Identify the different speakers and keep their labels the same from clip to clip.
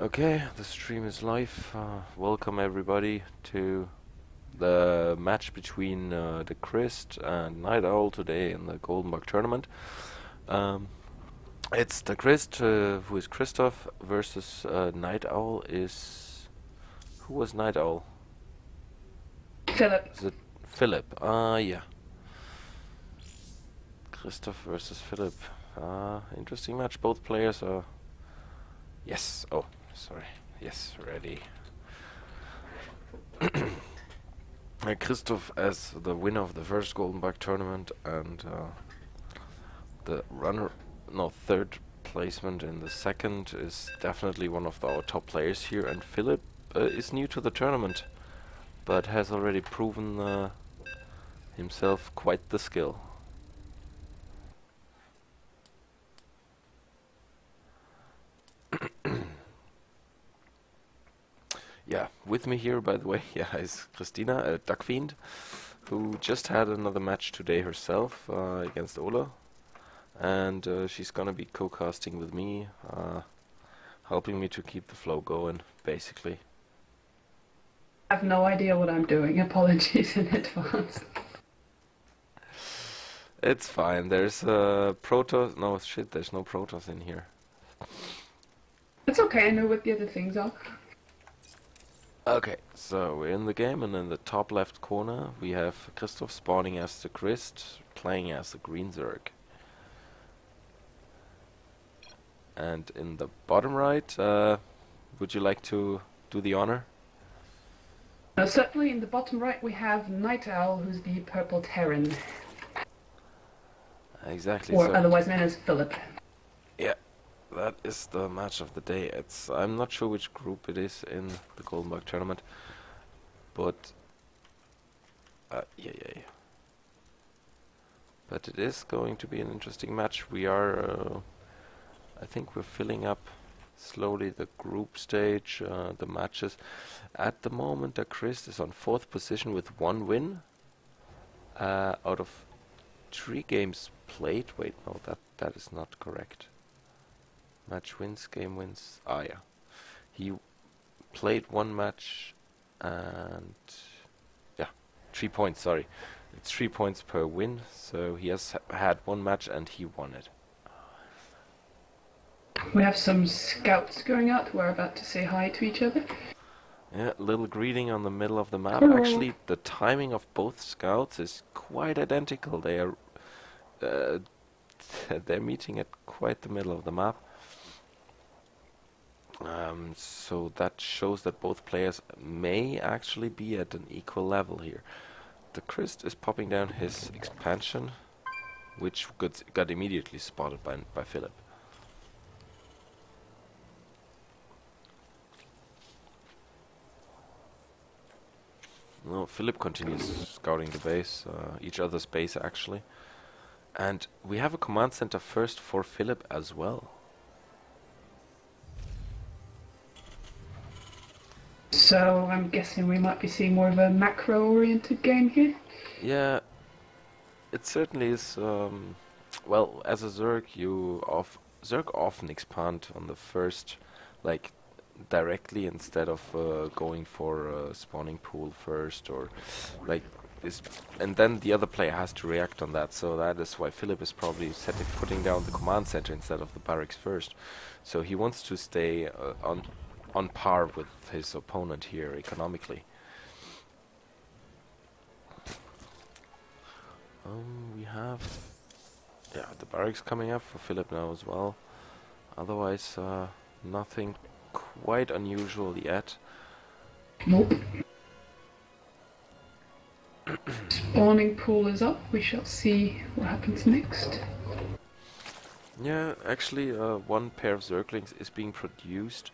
Speaker 1: Okay, the stream is live. Welcome everybody to the match between DaKrist and NightOwl today in the Golden Bug tournament. It's DaKrist, who is Christoph, versus NightOwl is... Who was NightOwl?
Speaker 2: Philip.
Speaker 1: Is it Philip? Yeah. Christoph versus Philip. Interesting match. Both players are... Yes. Oh, sorry. Yes, ready. Christoph as the winner of the first Golden Bug tournament and the third placement in the second is definitely one of our top players here. And Philip is new to the tournament, but has already proven himself quite the skill. Yeah, with me here, by the way, is Christina, a Duck Fiend, who just had another match today herself against Ola. And she's gonna be co-casting with me, helping me to keep the flow going, basically.
Speaker 2: I have no idea what I'm doing. Apologies in advance.
Speaker 1: It's fine. There's Protoss. No, shit, there's no Protoss in here.
Speaker 2: It's okay, I know what the other things are.
Speaker 1: Okay, so we're in the game, and in the top left corner we have Christoph spawning as DaKrist, playing as the Green Zerg. And in the bottom right, would you like to do the honor?
Speaker 2: Certainly in the bottom right we have NightOwl, who's the purple Terran.
Speaker 1: Exactly.
Speaker 2: Or
Speaker 1: so
Speaker 2: otherwise known as Philip.
Speaker 1: yeah, that is the match of the day. I'm not sure which group it is in the Golden Bug tournament, but yeah. But it is going to be an interesting match. We are, I think we're filling up slowly the group stage, the matches. At the moment, DaKrist is on 4th position with 1 win out of 3 games played. Wait, no, that is not correct. Match wins, game wins. Ah, yeah. He played 1 match and... yeah, 3 points, sorry. It's 3 points per win, so he has had 1 match and he won it.
Speaker 2: We have some scouts going out. We're about to say hi to each other.
Speaker 1: Yeah, little greeting on the middle of the map.
Speaker 2: Hello.
Speaker 1: Actually, the timing of both scouts is quite identical. They are... they're meeting at quite the middle of the map. So that shows that both players may actually be at an equal level here. DaKrist is popping down his expansion, which got immediately spotted by Philip. No, Philip continues scouting the base, each other's base actually. And we have a command center first for Philip as well.
Speaker 2: So I'm guessing we might be seeing more of a macro-oriented game here.
Speaker 1: Yeah, it certainly is. Well, as a Zerg, Zerg often expand on the first, like, directly instead of going for a spawning pool first, or like this, and then the other player has to react on that. So that is why Philip is probably putting down the command center instead of the barracks first. So he wants to stay on par with his opponent here economically. We have the barracks coming up for Philip now as well. Otherwise, nothing quite unusual yet.
Speaker 2: Nope. Spawning pool is up. We shall see what happens next.
Speaker 1: Yeah, actually, 1 pair of Zerglings is being produced,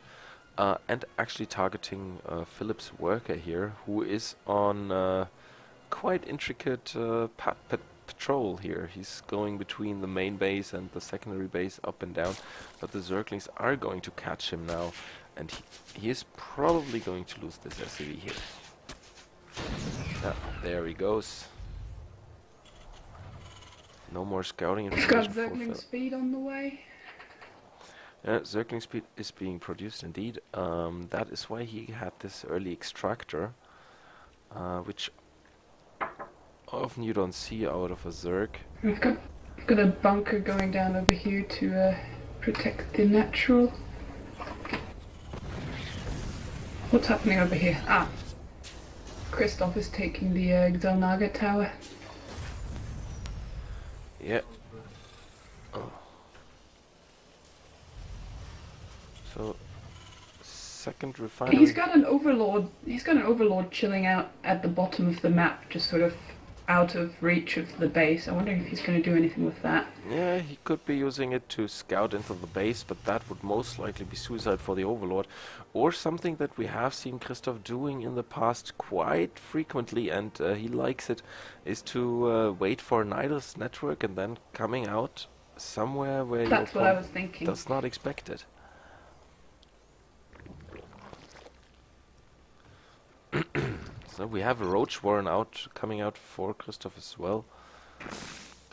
Speaker 1: and actually targeting Philip's worker here, who is on quite intricate patrol here. He's going between the main base and the secondary base, up and down, but the Zerglings are going to catch him now, and he is probably going to lose this SCV here. There he goes. No more scouting
Speaker 2: We've got
Speaker 1: information for
Speaker 2: Zergling
Speaker 1: Philip.
Speaker 2: speed on the way.
Speaker 1: Circling speed is being produced indeed. That is why he had this early extractor, which often you don't see out of a Zerg.
Speaker 2: Got a bunker going down over here to protect the natural. What's happening over here? Ah, Christoph is taking the Xelnaga tower.
Speaker 1: Yeah. Oh. So, second refinery.
Speaker 2: He's got an overlord. He's got an overlord chilling out at the bottom of the map, just sort of out of reach of the base. I wonder if he's going to do anything with that.
Speaker 1: Yeah, he could be using it to scout into the base, but that would most likely be suicide for the Overlord. Or something that we have seen Christoph doing in the past quite frequently, and he likes it, is to wait for NightOwl's network and then coming out somewhere where
Speaker 2: That's what I was thinking.
Speaker 1: does not expect it. So we have a Roach Warren coming out for Christoph as well.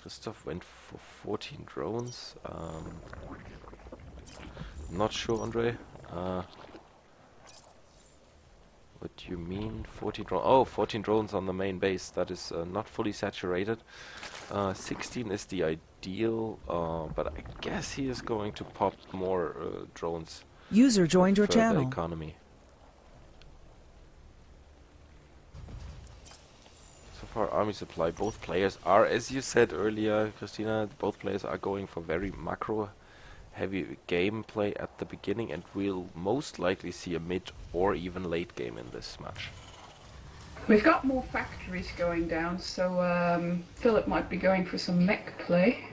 Speaker 1: Christoph went for 14 drones. Not sure, Andre. What do you mean, 14 drones? Oh, 14 drones on the main base. That is not fully saturated. 16 is the ideal, but I guess he is going to pop more drones.
Speaker 3: User joined your
Speaker 1: for
Speaker 3: channel.
Speaker 1: the economy. So far, army supply. Both players are, as you said earlier, Christina, both players are going for very macro heavy gameplay at the beginning, and we'll most likely see a mid or even late game in this match.
Speaker 2: We've got more factories going down, so Philip might be going for some mech play.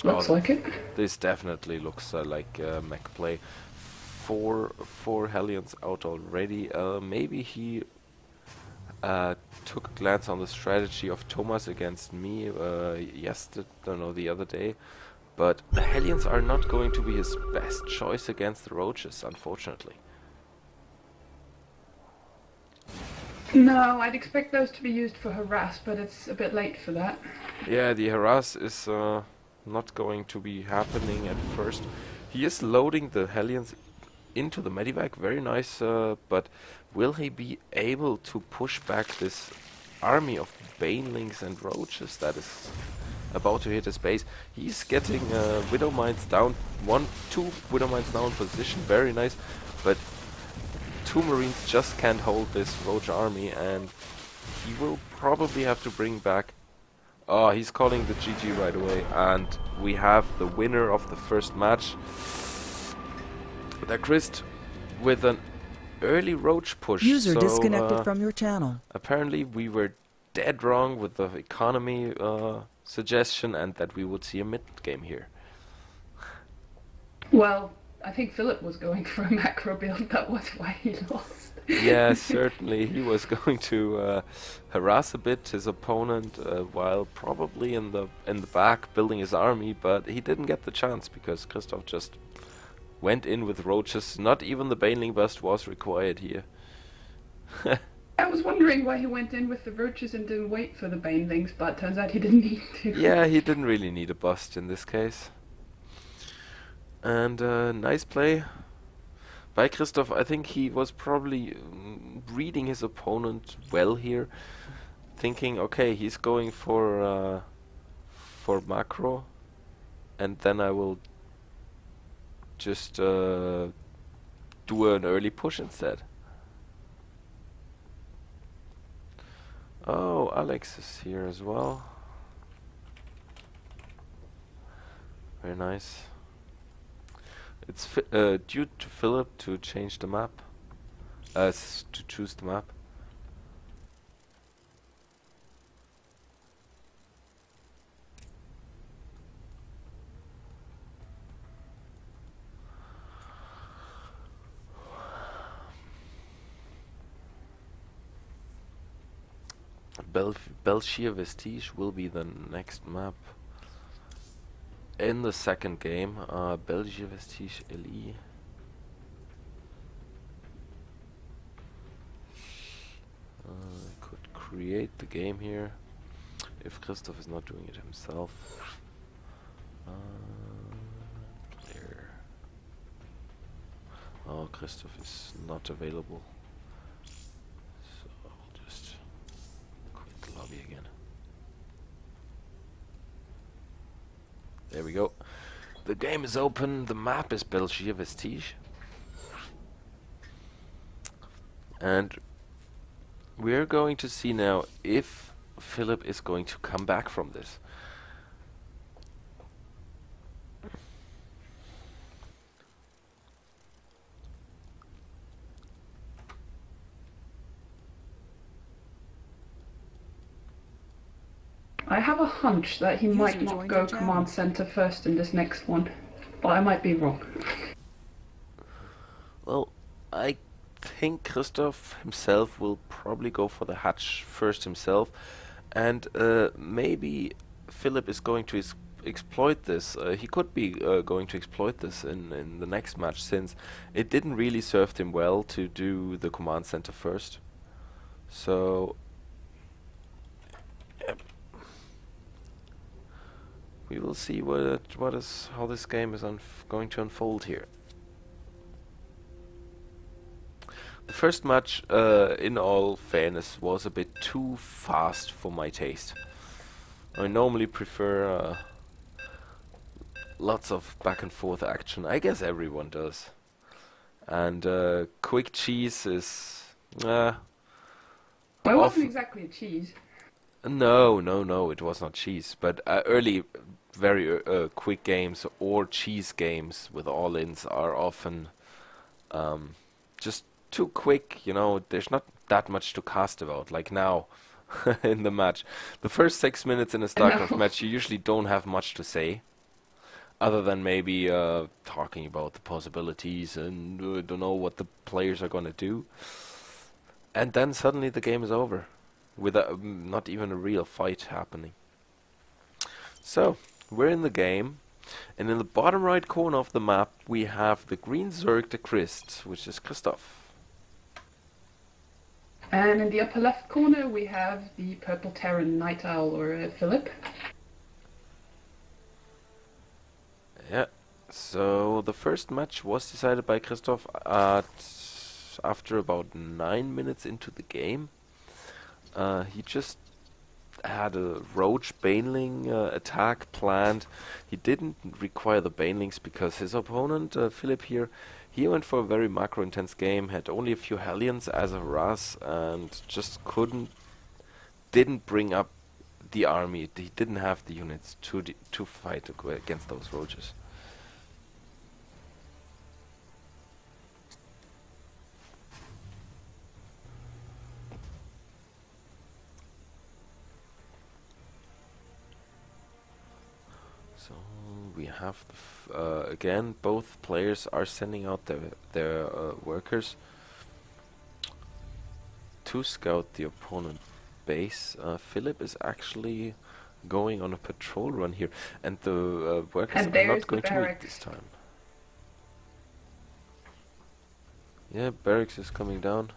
Speaker 2: Looks like it.
Speaker 1: This definitely looks like mech play. Four Hellions out already. Maybe he took a glance on the strategy of Thomas against me the other day. But the Hellions are not going to be his best choice against the Roaches, unfortunately.
Speaker 2: No, I'd expect those to be used for harass, but it's a bit late for that.
Speaker 1: Yeah, the harass is not going to be happening at first. He is loading the Hellions into the Medivac, very nice, but will he be able to push back this army of Banelings and Roaches that is about to hit his base? He's getting Widow Mines down, two Widow Mines now in position, very nice, but two Marines just can't hold this Roach army, and he will probably have to bring back... Oh, he's calling the GG right away, and we have the winner of the first match. DaKrist with an early Roach push.
Speaker 3: User disconnected from your channel.
Speaker 1: Apparently we were dead wrong with the economy suggestion, and that we would see a mid game here.
Speaker 2: Well, I think Philip was going for a macro build, that was why he lost.
Speaker 1: Yeah, certainly he was going to harass a bit his opponent while probably in the back building his army, but he didn't get the chance because Christoph just went in with Roaches. Not even the Baneling bust was required here.
Speaker 2: I was wondering why he went in with the Roaches and didn't wait for the Banelings, but turns out he didn't need to.
Speaker 1: Yeah, he didn't really need a bust in this case. And nice play by Christoph. I think he was probably reading his opponent well here, thinking, okay, he's going for macro, and then I will just do an early push instead. Oh, Alex is here as well. Very nice. It's due to Philip to change the map, to choose the map. Belshir Vestige will be the next map in the second game. Belgier Vestige LE. Could create the game here if Christoph is not doing it himself. Clear. No, Christoph is not available. So I'll just quit the lobby again. There we go. The game is open. The map is België Vestige. And we're going to see now if Philip is going to come back from this.
Speaker 2: I have a hunch that he might
Speaker 3: User
Speaker 2: not
Speaker 3: joined
Speaker 2: go
Speaker 3: your channel.
Speaker 2: command center first in this next one, but I might be wrong.
Speaker 1: Well, I think Christoph himself will probably go for the hatch first himself, and maybe Philip is going to exploit this. He could be going to exploit this in the next match, since it didn't really serve him well to do the command center first. So yep. We will see how this game is going to unfold here. The first match, in all fairness, was a bit too fast for my taste. I normally prefer lots of back and forth action. I guess everyone does. And quick cheese is...
Speaker 2: Well, it wasn't exactly a cheese.
Speaker 1: No, it was not cheese. But early, very quick games or cheese games with all-ins are often just too quick, you know. There's not that much to cast about, like now in the match. The first 6 minutes in a StarCraft match, you usually don't have much to say, other than maybe talking about the possibilities and don't know what the players are going to do. And then suddenly the game is over, with not even a real fight happening. So, we're in the game, and in the bottom right corner of the map we have the green Zerg DaKrist, which is Christoph.
Speaker 2: And in the upper left corner we have the purple Terran NightOwl, or Philip.
Speaker 1: Yeah, so the first match was decided by Christoph after about 9 minutes into the game. He just had a roach baneling attack planned. He didn't require the banelings because his opponent, Philip here, he went for a very macro intense game, had only a few Hellions as a harass, and just didn't bring up the army. He didn't have the units to fight against those roaches. So we have again, both players are sending out their workers to scout the opponent base. Philip is actually going on a patrol run here, and the workers are not going to meet this time. Yeah, barracks is coming down,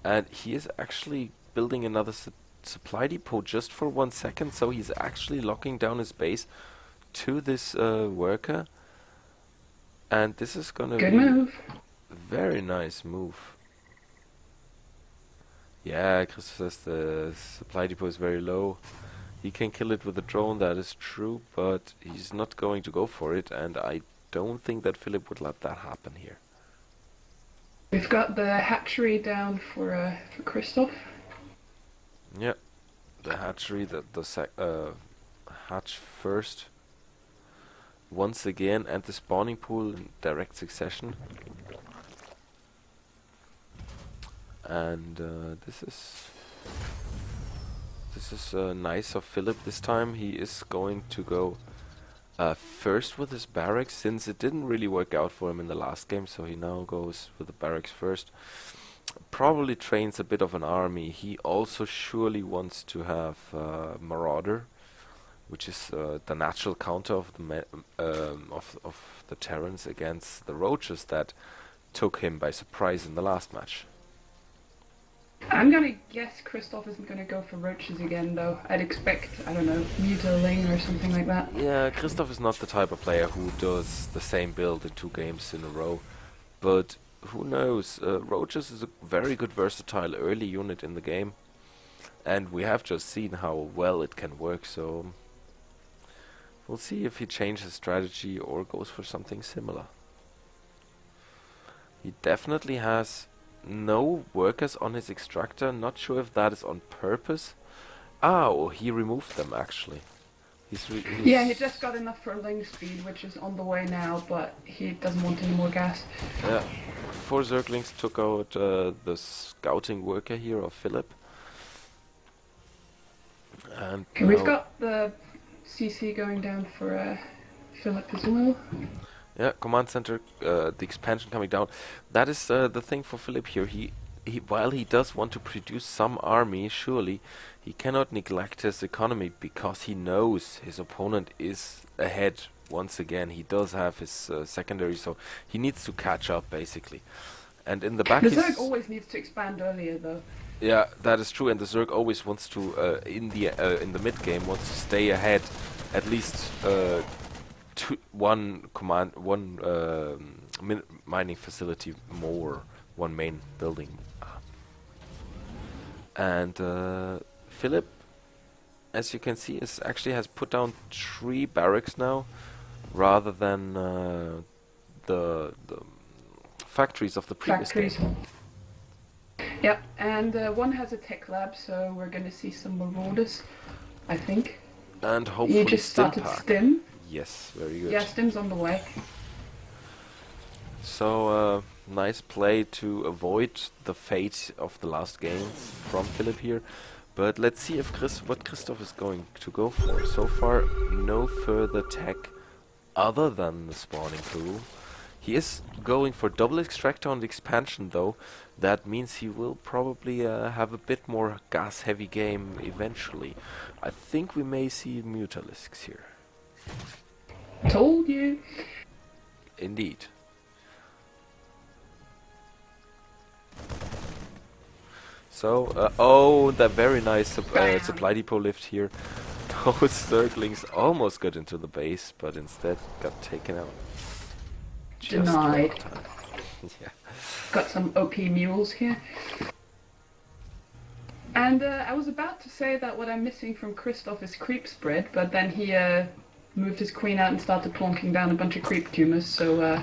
Speaker 1: and he is actually building another supply depot just for 1 second, so he's actually locking down his base to this worker, and this is gonna be a very nice move. Yeah, Chris says the supply depot is very low. He can kill it with a drone, that is true, but he's not going to go for it, and I don't think that Philip would let that happen here.
Speaker 2: We've got the hatchery down for Christoph.
Speaker 1: Yeah, the hatchery, the hatch first, once again, and the spawning pool in direct succession. And this is nice of Philip. This time he is going to go first with his barracks, since it didn't really work out for him in the last game, so he now goes with the barracks first. Probably trains a bit of an army. He also surely wants to have Marauder, which is the natural counter of the of the Terrans against the Roaches that took him by surprise in the last match.
Speaker 2: I'm gonna guess Christoph isn't gonna go for roaches again, though. I'd expect, I don't know, Mutiling or something like that.
Speaker 1: Yeah, Christoph is not the type of player who does the same build in 2 games in a row. But who knows? Roaches is a very good versatile early unit in the game, and we have just seen how well it can work, so we'll see if he changes strategy or goes for something similar. He definitely has no workers on his extractor. Not sure if that is on purpose. Oh, he removed them actually.
Speaker 2: Yeah, he just got enough for lane speed, which is on the way now, but he doesn't want any more gas.
Speaker 1: Yeah, 4 Zerglings took out the scouting worker here of Philip. And
Speaker 2: okay, we've got the CC going down for Philip as well.
Speaker 1: Yeah, command center, the expansion coming down. That is the thing for Philip here. He while he does want to produce some army, surely he cannot neglect his economy because he knows his opponent is ahead once again. He does have his secondary, so he needs to catch up basically. And in the back,
Speaker 2: the Zerg always needs to expand earlier, though.
Speaker 1: Yeah, that is true. And the Zerg always wants to in the mid game wants to stay ahead, at least one mining facility more, one main building. And Philip, as you can see, actually has put down 3 barracks now, rather than the factories of the previous game.
Speaker 2: Yep, and one has a tech lab, so we're going to see some marauders, I think.
Speaker 1: And hopefully
Speaker 2: you just started Stim.
Speaker 1: Yes, very good.
Speaker 2: Yeah, Stim's on the way.
Speaker 1: So, nice play to avoid the fate of the last game from Philip here. But let's see if what Christoph is going to go for. So far, no further tech other than the spawning pool. He is going for double extractor on the expansion though. That means he will probably have a bit more gas-heavy game eventually. I think we may see Mutalisks here.
Speaker 2: Told you.
Speaker 1: Indeed. So, oh, that very nice supply depot lift here. Those Zerglings almost got into the base, but instead got taken out. Just
Speaker 2: denied.
Speaker 1: Yeah.
Speaker 2: Got some OP mules here. And I was about to say that what I'm missing from Christoph is creep spread, but then he moved his queen out and started plonking down a bunch of creep tumors, so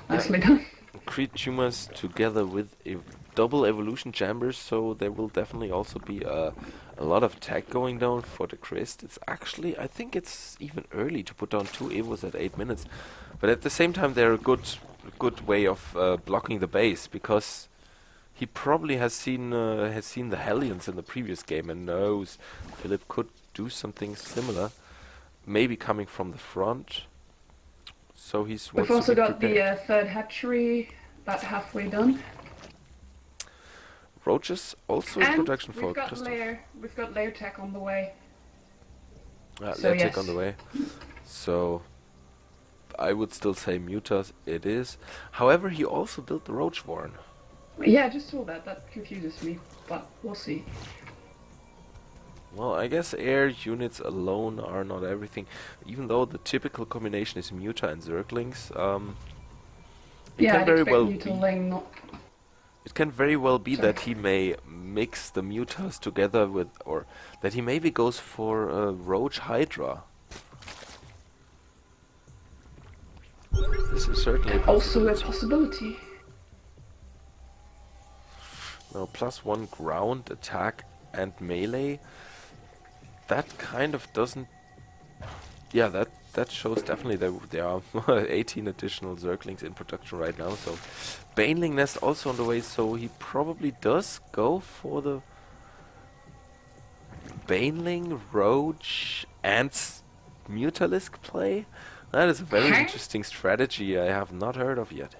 Speaker 2: nicely done. Creep
Speaker 1: tumors together with double evolution chambers, so there will definitely also be a lot of tech going down for DaKrist. It's actually, I think it's even early to put down 2 Evos at 8 minutes, but at the same time they're a good way of blocking the base, because he probably has seen the Hellions in the previous game and knows Philip could do something similar, maybe coming from the front. So we've
Speaker 2: also got the third hatchery about halfway done.
Speaker 1: Roaches also in production for Christoph.
Speaker 2: We've got layer tech on the way.
Speaker 1: Layer tech on the way. So I would still say Mutas it is. However, he also built the Roach Warren.
Speaker 2: Yeah, I just saw that. That confuses me, but we'll see.
Speaker 1: Well, I guess air units alone are not everything. Even though the typical combination is Muta and Zerglings, it can very well be that he may mix the Mutas together with, or that he maybe goes for a Roach Hydra. This is certainly
Speaker 2: also a possibility.
Speaker 1: Now, +1 ground attack and melee. That kind of doesn't. Yeah, that shows definitely that there are 18 additional Zerglings in production right now. So, Baneling Nest also on the way. So he probably does go for the Baneling, Roach, and Mutalisk play. That is a very interesting strategy I have not heard of yet.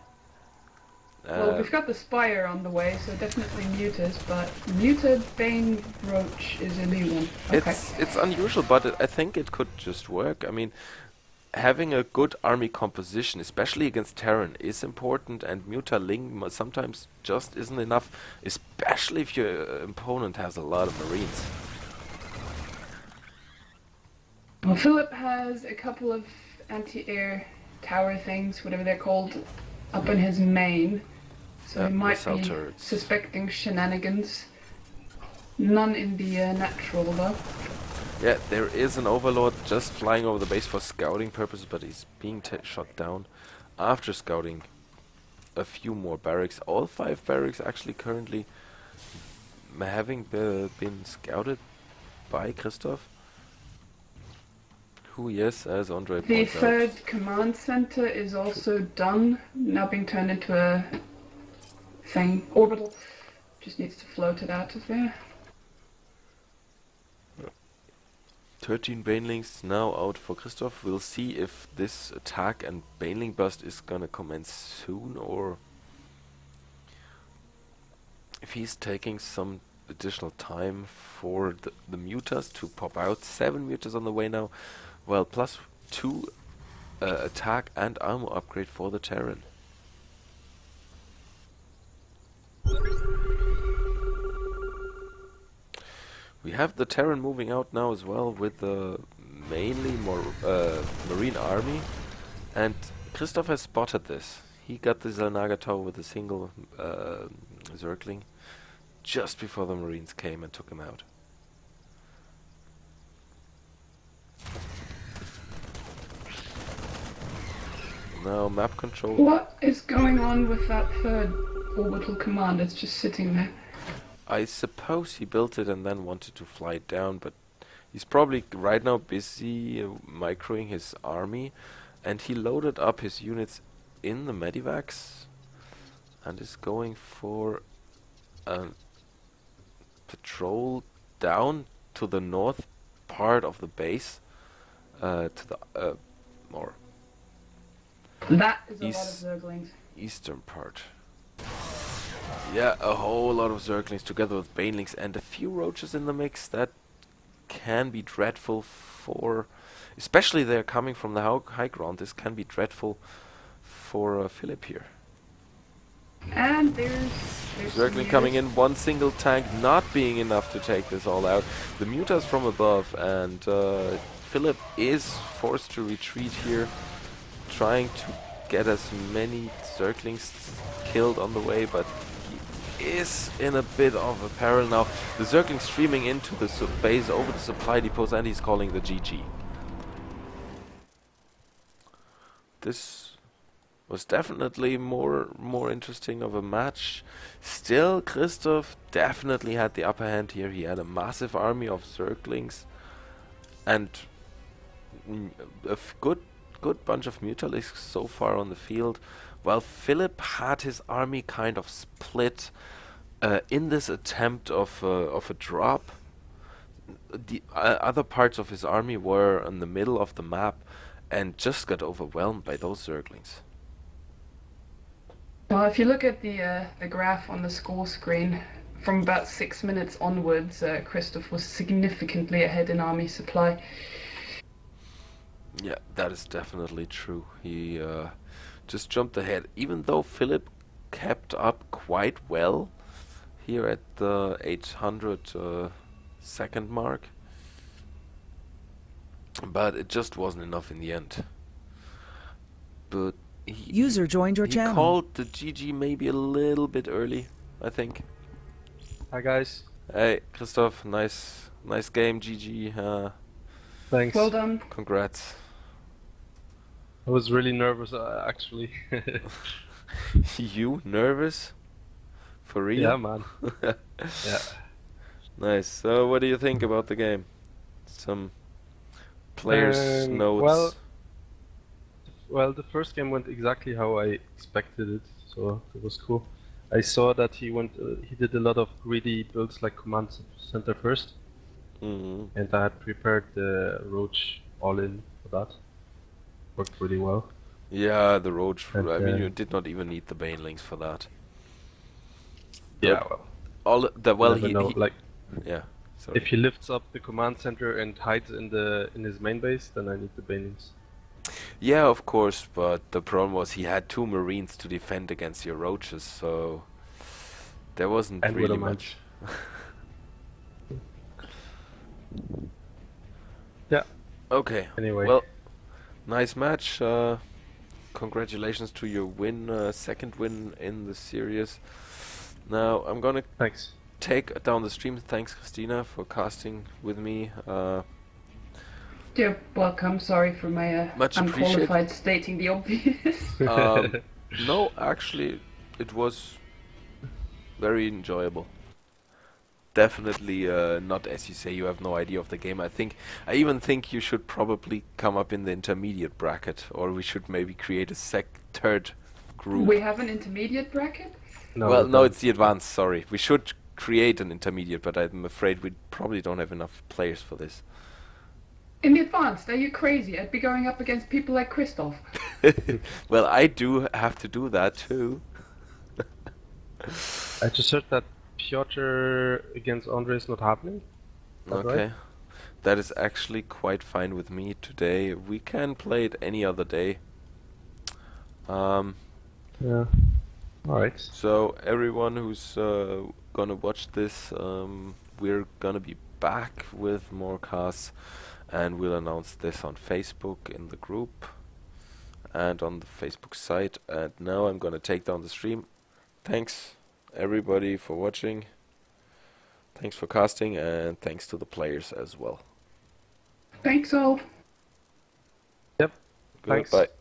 Speaker 2: Well, we've got the Spire on the way, so definitely Mutas, but Muted Bane Roach is a new one. Okay.
Speaker 1: It's unusual, but I think it could just work. I mean, having a good army composition, especially against Terran, is important, and Mutaling sometimes just isn't enough, especially if your opponent has a lot of Marines.
Speaker 2: Well, Philip has a couple of anti-air tower things, whatever they're called, up in his main. So
Speaker 1: Yeah,
Speaker 2: he might
Speaker 1: missile
Speaker 2: be
Speaker 1: turrets.
Speaker 2: suspecting shenanigans. None in the natural though.
Speaker 1: Yeah, there is an Overlord just flying over the base for scouting purposes, but he's being shot down after scouting a few more barracks. All 5 barracks actually currently having been scouted by Christoph, who, yes, as Andre
Speaker 2: The
Speaker 1: points out,
Speaker 2: third command center is also done, now being turned into a thing. Orbital just needs to float it out of there.
Speaker 1: 13 Banelings now out for Christoph. We'll see if this attack and Baneling bust is gonna commence soon, or if he's taking some additional time for the mutas to pop out. 7 mutas on the way now. Well, plus 2 attack and armor upgrade for the Terran. We have the Terran moving out now as well with the mainly more Marine army, and Christoph has spotted this. He got the Zelnaga tower with a single Zergling just before the Marines came and took him out. Now map control.
Speaker 2: What is going on with that third orbital command? It's just sitting there.
Speaker 1: I suppose he built it and then wanted to fly it down, but he's probably right now busy microing his army, and he loaded up his units in the medivacs and is going for a patrol down to the north part of the base, to the more
Speaker 2: That is a lot of
Speaker 1: East-
Speaker 2: Zerglings.
Speaker 1: eastern part. Yeah, a whole lot of Zerglings together with Banelings and a few Roaches in the mix. That can be dreadful for... Especially they're coming from the high ground. This can be dreadful for Philip here.
Speaker 2: And there's
Speaker 1: Zergling coming in, one single tank not being enough to take this all out. The mutas from above, and Philip is forced to retreat here, trying to get as many Zerglings killed on the way, but he is in a bit of a peril now. The Zergling streaming into the base over the supply depots, and he's calling the GG. This was definitely more interesting of a match. Still, Christoph definitely had the upper hand here. He had a massive army of Zerglings and a good bunch of Mutalisks so far on the field, while Philip had his army kind of split in this attempt of a drop. The other parts of his army were in the middle of the map and just got overwhelmed by those Zerglings.
Speaker 2: Well, if you look at the graph on the score screen, from about 6 minutes onwards, Christoph was significantly ahead in army supply.
Speaker 1: Yeah, that is definitely true. He just jumped ahead, even though Philip kept up quite well here at the 800 second mark. But it just wasn't enough in the end. But
Speaker 3: User joined your
Speaker 1: he
Speaker 3: channel.
Speaker 1: called the GG maybe a little bit early, I think.
Speaker 4: Hi guys.
Speaker 1: Hey, Christoph, nice game, GG.
Speaker 4: Thanks.
Speaker 2: Well done.
Speaker 1: Congrats.
Speaker 4: I was really nervous actually.
Speaker 1: You nervous? For real?
Speaker 4: Yeah, man. Yeah.
Speaker 1: Nice. So, what do you think about the game? Some players' notes.
Speaker 4: Well, the first game went exactly how I expected it, so it was cool. I saw that he did a lot of greedy builds like command center first,
Speaker 1: Mhm.
Speaker 4: and I had prepared the Roach all in for that. Worked pretty well.
Speaker 1: Yeah, the Roach.
Speaker 4: And,
Speaker 1: I mean, you did not even need the Banelings for that.
Speaker 4: Yeah, well,
Speaker 1: All the well,
Speaker 4: never
Speaker 1: he
Speaker 4: know. Like
Speaker 1: yeah. Sorry.
Speaker 4: if he lifts up the command center and hides in his main base, then I need the Banelings.
Speaker 1: Yeah, of course, but the problem was he had 2 Marines to defend against your Roaches, so there wasn't
Speaker 4: And
Speaker 1: really
Speaker 4: Widowmine.
Speaker 1: much.
Speaker 4: Yeah.
Speaker 1: Okay.
Speaker 4: Anyway.
Speaker 1: Well, nice match. congratulations to your win, second win in the series. Now I'm gonna
Speaker 4: Thanks.
Speaker 1: take down the stream. Thanks, Christina, for casting with me.
Speaker 2: You're welcome. Sorry for my
Speaker 1: Much
Speaker 2: unqualified stating the obvious.
Speaker 1: No, actually, it was very enjoyable. Definitely not, as you say, you have no idea of the game. I even think you should probably come up in the intermediate bracket, or we should maybe create a third group.
Speaker 2: We have an intermediate bracket?
Speaker 4: No,
Speaker 1: Well,
Speaker 4: we
Speaker 1: no,
Speaker 4: don't.
Speaker 1: it's the advanced, sorry. We should create an intermediate, but I'm afraid we probably don't have enough players for this.
Speaker 2: In the advanced, are you crazy? I'd be going up against people like Christoph.
Speaker 1: Well, I do have to do that too.
Speaker 4: I just heard that Piotr against Andre is not happening. That
Speaker 1: Okay.
Speaker 4: right?
Speaker 1: That is actually quite fine with me today. We can play it any other day.
Speaker 4: Yeah. Alright.
Speaker 1: So everyone who's gonna watch this, we're gonna be back with more casts, and we'll announce this on Facebook in the group and on the Facebook site. And now I'm gonna take down the stream. Thanks everybody for watching. Thanks for casting, and thanks to the players as well.
Speaker 2: Thanks all.
Speaker 4: Yep. Thanks.
Speaker 1: Goodbye.